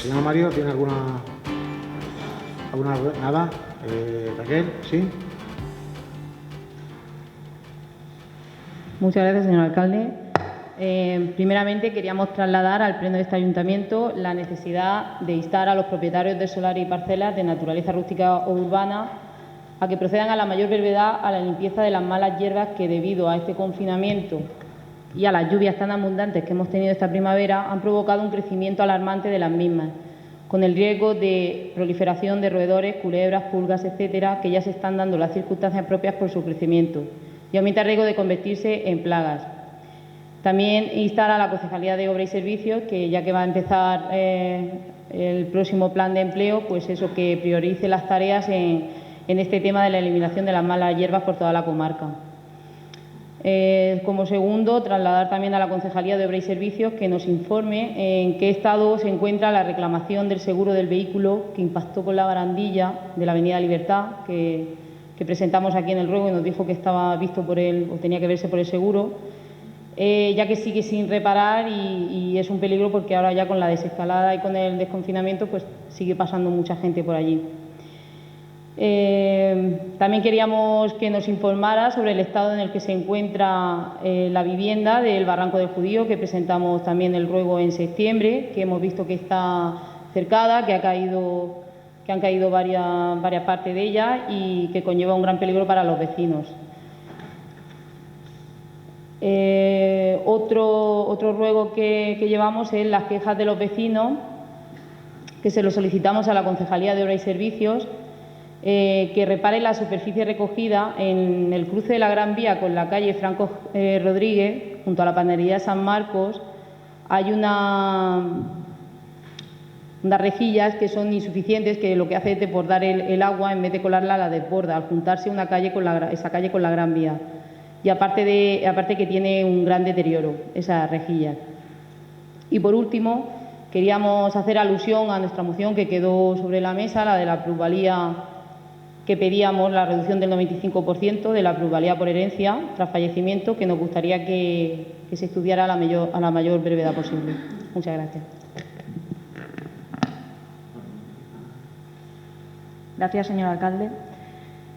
Señor Mario, ¿tiene alguna nada? Raquel, ¿sí? Muchas gracias, señor alcalde. Primeramente, queríamos trasladar al Pleno de este Ayuntamiento la necesidad de instar a los propietarios de solares y parcelas de naturaleza rústica o urbana a que procedan a la mayor brevedad a la limpieza de las malas hierbas que, debido a este confinamiento y a las lluvias tan abundantes que hemos tenido esta primavera, han provocado un crecimiento alarmante de las mismas, con el riesgo de proliferación de roedores, culebras, pulgas, etcétera, que ya se están dando las circunstancias propias por su crecimiento, y aumenta el riesgo de convertirse en plagas. También instar a la Concejalía de Obras y Servicios, que ya que va a empezar el próximo plan de empleo, pues eso, que priorice las tareas en este tema de la eliminación de las malas hierbas por toda la comarca. Como segundo, trasladar también a la Concejalía de Obras y Servicios que nos informe en qué estado se encuentra la reclamación del seguro del vehículo que impactó con la barandilla de la Avenida Libertad, que presentamos aquí en el ruego y nos dijo que estaba visto por él o tenía que verse por el seguro, ya que sigue sin reparar y es un peligro porque ahora ya con la desescalada y con el desconfinamiento pues sigue pasando mucha gente por allí. También queríamos que nos informara sobre el estado en el que se encuentra la vivienda del Barranco del Judío, que presentamos también el ruego en septiembre, que hemos visto que está cercada, que han caído varias partes de ella y que conlleva un gran peligro para los vecinos. Otro ruego que llevamos es las quejas de los vecinos, que se lo solicitamos a la Concejalía de Obras y Servicios, que repare la superficie recogida en el cruce de la Gran Vía con la calle Franco Rodríguez, junto a la panadería de San Marcos. Hay unas rejillas que son insuficientes, que lo que hace es desbordar el agua en vez de colarla, la desborda, al juntarse esa calle con la Gran Vía. Y aparte que tiene un gran deterioro esa rejilla. Y por último, queríamos hacer alusión a nuestra moción que quedó sobre la mesa, la de la plusvalía, que pedíamos la reducción del 95% de la plusvalía por herencia tras fallecimiento, que nos gustaría que se estudiara a la mayor brevedad posible. Muchas gracias. Gracias, señor alcalde.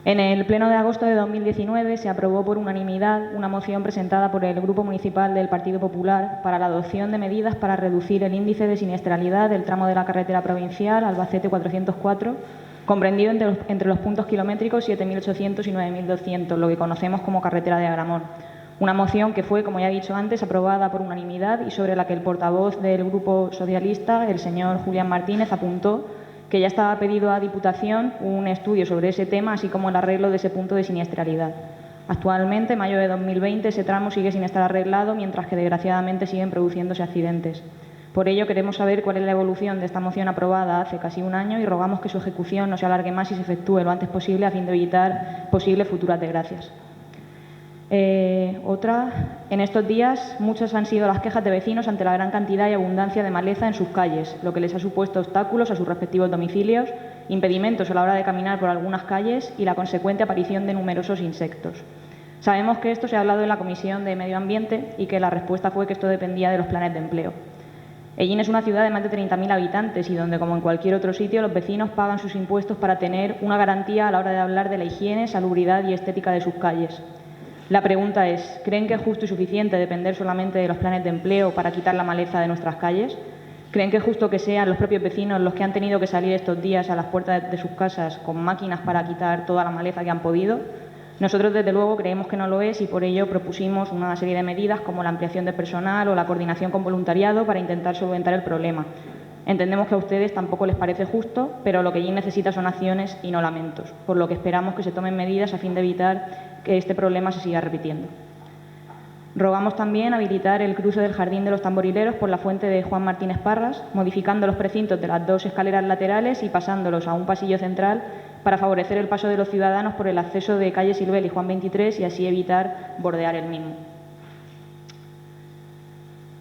En el Pleno de agosto de 2019 se aprobó por unanimidad una moción presentada por el Grupo Municipal del Partido Popular para la adopción de medidas para reducir el índice de siniestralidad del tramo de la carretera provincial Albacete 404, comprendido entre los puntos kilométricos 7.800 y 9.200, lo que conocemos como carretera de Agramón. Una moción que fue, como ya he dicho antes, aprobada por unanimidad y sobre la que el portavoz del Grupo Socialista, el señor Julián Martínez, apuntó que ya estaba pedido a Diputación un estudio sobre ese tema, así como el arreglo de ese punto de siniestralidad. Actualmente, en mayo de 2020, ese tramo sigue sin estar arreglado, mientras que desgraciadamente siguen produciéndose accidentes. Por ello, queremos saber cuál es la evolución de esta moción aprobada hace casi un año y rogamos que su ejecución no se alargue más y se efectúe lo antes posible a fin de evitar posibles futuras desgracias. En estos días, muchas han sido las quejas de vecinos ante la gran cantidad y abundancia de maleza en sus calles, lo que les ha supuesto obstáculos a sus respectivos domicilios, impedimentos a la hora de caminar por algunas calles y la consecuente aparición de numerosos insectos. Sabemos que esto se ha hablado en la Comisión de Medio Ambiente y que la respuesta fue que esto dependía de los planes de empleo. Ellín es una ciudad de más de 30.000 habitantes y donde, como en cualquier otro sitio, los vecinos pagan sus impuestos para tener una garantía a la hora de hablar de la higiene, salubridad y estética de sus calles. La pregunta es, ¿creen que es justo y suficiente depender solamente de los planes de empleo para quitar la maleza de nuestras calles? ¿Creen que es justo que sean los propios vecinos los que han tenido que salir estos días a las puertas de sus casas con máquinas para quitar toda la maleza que han podido? Nosotros, desde luego, creemos que no lo es y por ello propusimos una serie de medidas como la ampliación de personal o la coordinación con voluntariado para intentar solventar el problema. Entendemos que a ustedes tampoco les parece justo, pero lo que Ellín necesita son acciones y no lamentos, por lo que esperamos que se tomen medidas a fin de evitar que este problema se siga repitiendo. Rogamos también habilitar el cruce del Jardín de los Tamborileros por la fuente de Juan Martínez Parras, modificando los precintos de las dos escaleras laterales y pasándolos a un pasillo central para favorecer el paso de los ciudadanos por el acceso de calle Silvel y Juan 23 y así evitar bordear el mismo.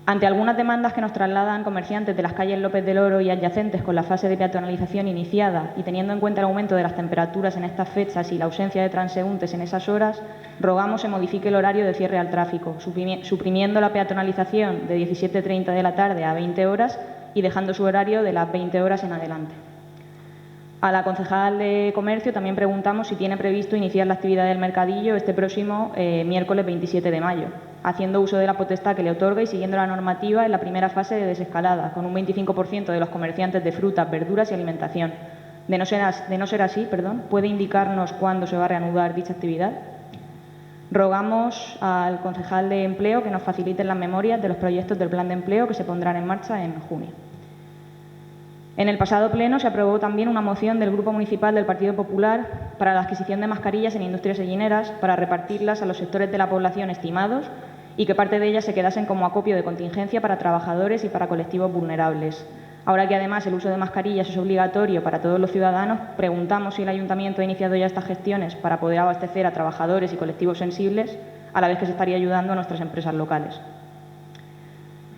Ante algunas demandas que nos trasladan comerciantes de las calles López del Oro y adyacentes con la fase de peatonalización iniciada y teniendo en cuenta el aumento de las temperaturas en estas fechas y la ausencia de transeúntes en esas horas, rogamos se modifique el horario de cierre al tráfico, suprimiendo la peatonalización de 17:30 de la tarde a 20 horas y dejando su horario de las 20 horas en adelante. A la concejal de Comercio también preguntamos si tiene previsto iniciar la actividad del mercadillo este próximo miércoles 27 de mayo, haciendo uso de la potestad que le otorga y siguiendo la normativa en la primera fase de desescalada, con un 25% de los comerciantes de frutas, verduras y alimentación. De no ser así, ¿puede indicarnos cuándo se va a reanudar dicha actividad? Rogamos al concejal de Empleo que nos facilite las memorias de los proyectos del plan de empleo que se pondrán en marcha en junio. En el pasado pleno se aprobó también una moción del Grupo Municipal del Partido Popular para la adquisición de mascarillas en industrias sellineras para repartirlas a los sectores de la población estimados y que parte de ellas se quedasen como acopio de contingencia para trabajadores y para colectivos vulnerables. Ahora que además el uso de mascarillas es obligatorio para todos los ciudadanos, preguntamos si el Ayuntamiento ha iniciado ya estas gestiones para poder abastecer a trabajadores y colectivos sensibles, a la vez que se estaría ayudando a nuestras empresas locales.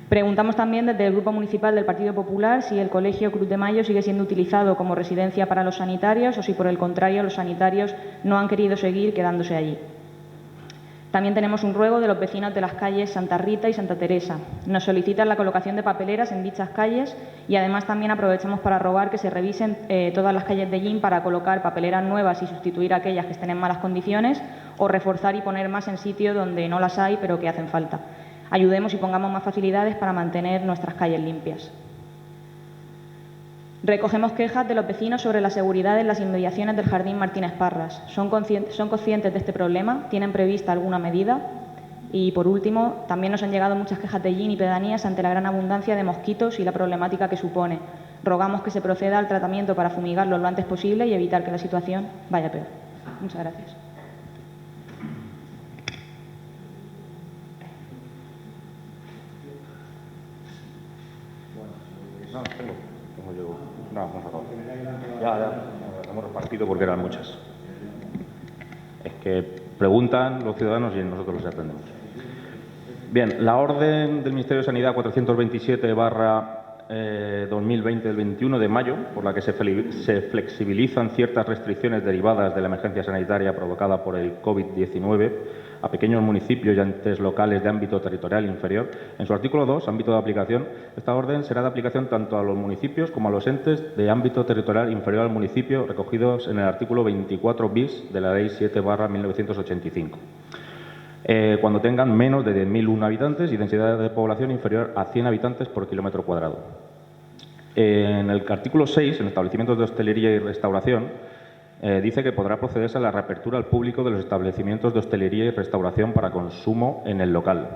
Preguntamos también desde el Grupo Municipal del Partido Popular si el Colegio Cruz de Mayo sigue siendo utilizado como residencia para los sanitarios o si, por el contrario, los sanitarios no han querido seguir quedándose allí. También tenemos un ruego de los vecinos de las calles Santa Rita y Santa Teresa. Nos solicitan la colocación de papeleras en dichas calles y además también aprovechamos para rogar que se revisen todas las calles de Jin para colocar papeleras nuevas y sustituir aquellas que estén en malas condiciones o reforzar y poner más en sitios donde no las hay pero que hacen falta. Ayudemos y pongamos más facilidades para mantener nuestras calles limpias. Recogemos quejas de los vecinos sobre la seguridad en las inmediaciones del Jardín Martínez Parras. ¿Son conscientes de este problema? ¿Tienen prevista alguna medida? Y, por último, también nos han llegado muchas quejas de Jin y pedanías ante la gran abundancia de mosquitos y la problemática que supone. Rogamos que se proceda al tratamiento para fumigarlos lo antes posible y evitar que la situación vaya peor. Muchas gracias. No, tengo yo. No, hemos acabado. Ya, hemos repartido porque eran muchas. Es que preguntan los ciudadanos y nosotros los atendemos. Bien, la orden del Ministerio de Sanidad 427/2020 del 21 de mayo, por la que se flexibilizan ciertas restricciones derivadas de la emergencia sanitaria provocada por el COVID-19 a pequeños municipios y entes locales de ámbito territorial inferior. En su artículo 2, ámbito de aplicación, esta orden será de aplicación tanto a los municipios como a los entes de ámbito territorial inferior al municipio recogidos en el artículo 24 bis de la Ley 7/1985. Cuando tengan menos de 10.001 habitantes y densidad de población inferior a 100 habitantes por kilómetro cuadrado. En el artículo 6, en establecimientos de hostelería y restauración, dice que podrá procederse a la reapertura al público de los establecimientos de hostelería y restauración para consumo en el local,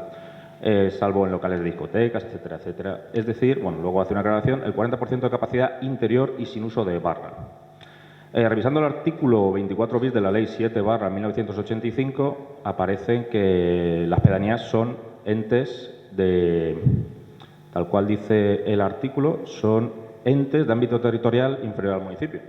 salvo en locales de discotecas, etcétera, etcétera. Es decir, bueno, luego hace una aclaración, el 40% de capacidad interior y sin uso de barra. Revisando el artículo 24 bis de la Ley 7/1985, aparece que las pedanías son entes de, tal cual dice el artículo, son entes de ámbito territorial inferior al municipio.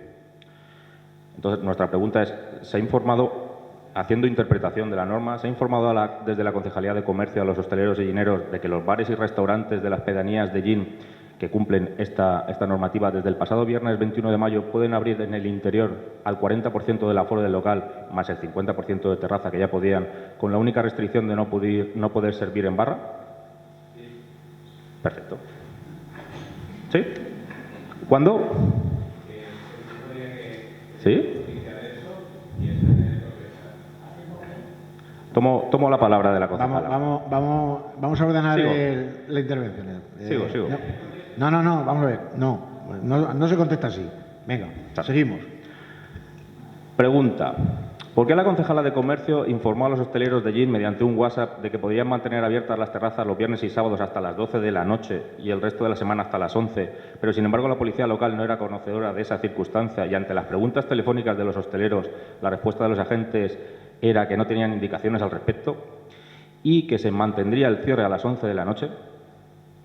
Entonces, nuestra pregunta es, ¿se ha informado, haciendo interpretación de la norma, se ha informado desde la Concejalía de Comercio a los hosteleros y gineros de que los bares y restaurantes de las pedanías de Jin que cumplen esta normativa desde el pasado viernes 21 de mayo pueden abrir en el interior al 40% del aforo del local, más el 50% de terraza que ya podían, con la única restricción de no poder servir en barra? Perfecto. ¿Sí? ¿Cuándo? ¿Sí? Tomo la palabra de la concejala. Vamos a ordenar la intervención. Sigo. No, vamos a ver. No se contesta así. Venga, seguimos. Pregunta. ¿Por qué la concejala de Comercio informó a los hosteleros de Jin mediante un WhatsApp de que podían mantener abiertas las terrazas los viernes y sábados hasta las 12 de la noche y el resto de la semana hasta las 11, pero sin embargo la policía local no era conocedora de esa circunstancia y ante las preguntas telefónicas de los hosteleros la respuesta de los agentes era que no tenían indicaciones al respecto y que se mantendría el cierre a las 11 de la noche?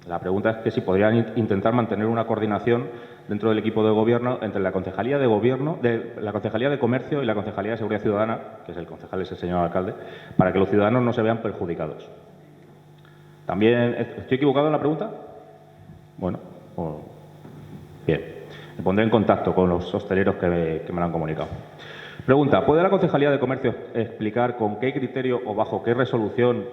La pregunta es que si podrían intentar mantener una coordinación dentro del equipo de gobierno entre la Concejalía de Comercio y la Concejalía de Seguridad Ciudadana, que es el concejal, es el señor alcalde, para que los ciudadanos no se vean perjudicados. ¿También estoy equivocado en la pregunta? Bueno, bien. Me pondré en contacto con los hosteleros que me lo han comunicado. Pregunta. ¿Puede la Concejalía de Comercio explicar con qué criterio o bajo qué resolución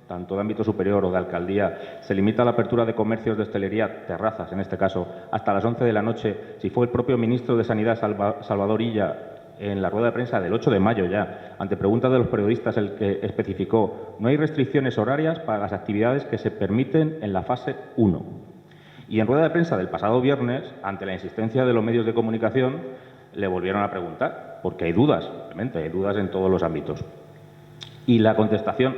tanto de ámbito superior o de alcaldía, se limita la apertura de comercios de hostelería, terrazas en este caso, hasta las 11 de la noche, si fue el propio ministro de Sanidad, Salvador Illa, en la rueda de prensa del 8 de mayo ya, ante preguntas de los periodistas, el que especificó: no hay restricciones horarias para las actividades que se permiten en la fase 1. Y en rueda de prensa del pasado viernes, ante la insistencia de los medios de comunicación, le volvieron a preguntar, porque hay dudas, obviamente, hay dudas en todos los ámbitos. Y la contestación,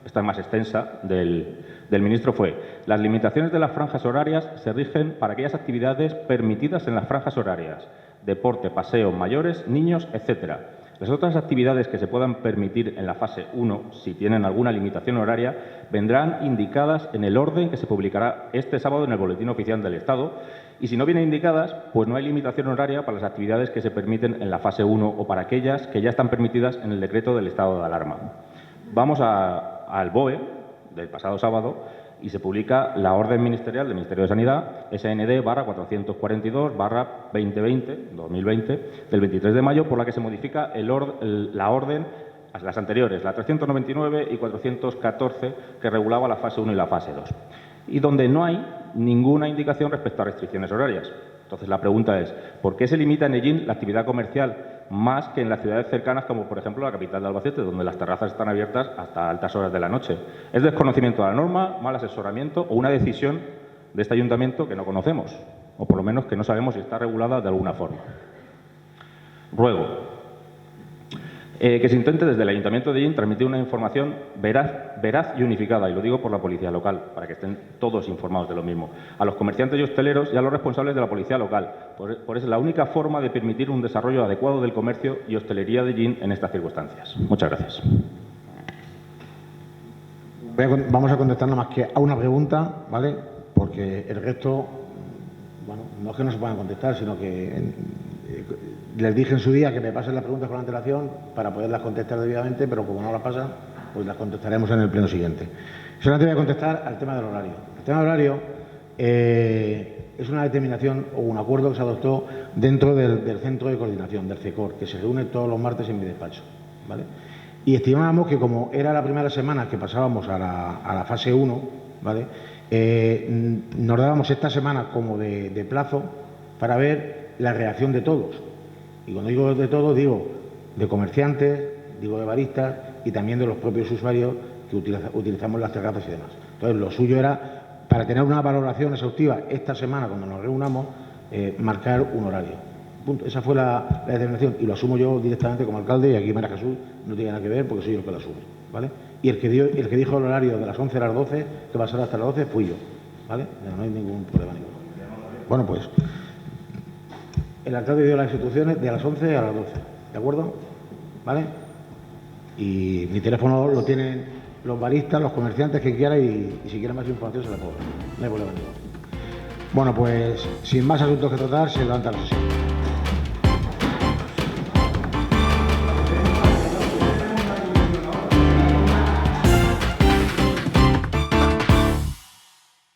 esta más extensa, del ministro fue: las limitaciones de las franjas horarias se rigen para aquellas actividades permitidas en las franjas horarias: deporte, paseo, mayores, niños, etcétera. Las otras actividades que se puedan permitir en la fase 1, si tienen alguna limitación horaria, vendrán indicadas en el orden que se publicará este sábado en el Boletín Oficial del Estado, y si no vienen indicadas, pues no hay limitación horaria para las actividades que se permiten en la fase 1 o para aquellas que ya están permitidas en el decreto del estado de alarma. Vamos al BOE del pasado sábado y se publica la orden ministerial del Ministerio de Sanidad, SND/442/2020, del 23 de mayo, por la que se modifica la orden, las anteriores, la 399 y 414, que regulaba la fase 1 y la fase 2, y donde no hay ninguna indicación respecto a restricciones horarias. Entonces, la pregunta es: ¿por qué se limita en Ellín la actividad comercial más que en las ciudades cercanas, como por ejemplo la capital de Albacete, donde las terrazas están abiertas hasta altas horas de la noche? ¿Es desconocimiento de la norma, mal asesoramiento o una decisión de este ayuntamiento que no conocemos, o por lo menos que no sabemos si está regulada de alguna forma? Ruego que se intente desde el Ayuntamiento de Ellín transmitir una información veraz y unificada, y lo digo por la policía local, para que estén todos informados de lo mismo, a los comerciantes y hosteleros y a los responsables de la policía local, por es la única forma de permitir un desarrollo adecuado del comercio y hostelería de Ellín en estas circunstancias. Muchas gracias. Vamos a contestar nada más que a una pregunta, ¿vale? Porque el resto, bueno, no es que no se puedan contestar, sino que les dije en su día que me pasen las preguntas con antelación para poderlas contestar debidamente, pero como no las pasan, pues las contestaremos en el pleno siguiente. Solamente voy a contestar al tema del horario. El tema del horario es una determinación o un acuerdo que se adoptó dentro del Centro de Coordinación, del CECOR, que se reúne todos los martes en mi despacho, ¿vale? Y estimábamos que, como era la primera semana que pasábamos a la fase 1, ¿vale? Nos dábamos esta semana como de plazo para ver la reacción de todos. Y cuando digo de todos, digo de comerciantes, digo de baristas y también de los propios usuarios que utilizamos las terrazas y demás. Entonces, lo suyo era, para tener una valoración exhaustiva esta semana, cuando nos reunamos, marcar un horario. Punto. Esa fue la determinación, y lo asumo yo directamente como alcalde, y aquí María Jesús no tiene nada que ver porque soy yo el que lo asume, ¿vale? Y el que dijo el horario de las 11 a las 12, que va a ser hasta las 12, fui yo, ¿vale? No hay ningún problema ninguno. Bueno, pues el alcalde dio las instrucciones de las 11 a las 12, ¿de acuerdo? ¿Vale? Y mi teléfono lo tienen los baristas, los comerciantes que quieran, y si quieren más información se la puedo dar. No hay problema ninguno. Bueno, pues sin más asuntos que tratar, se levanta la sesión.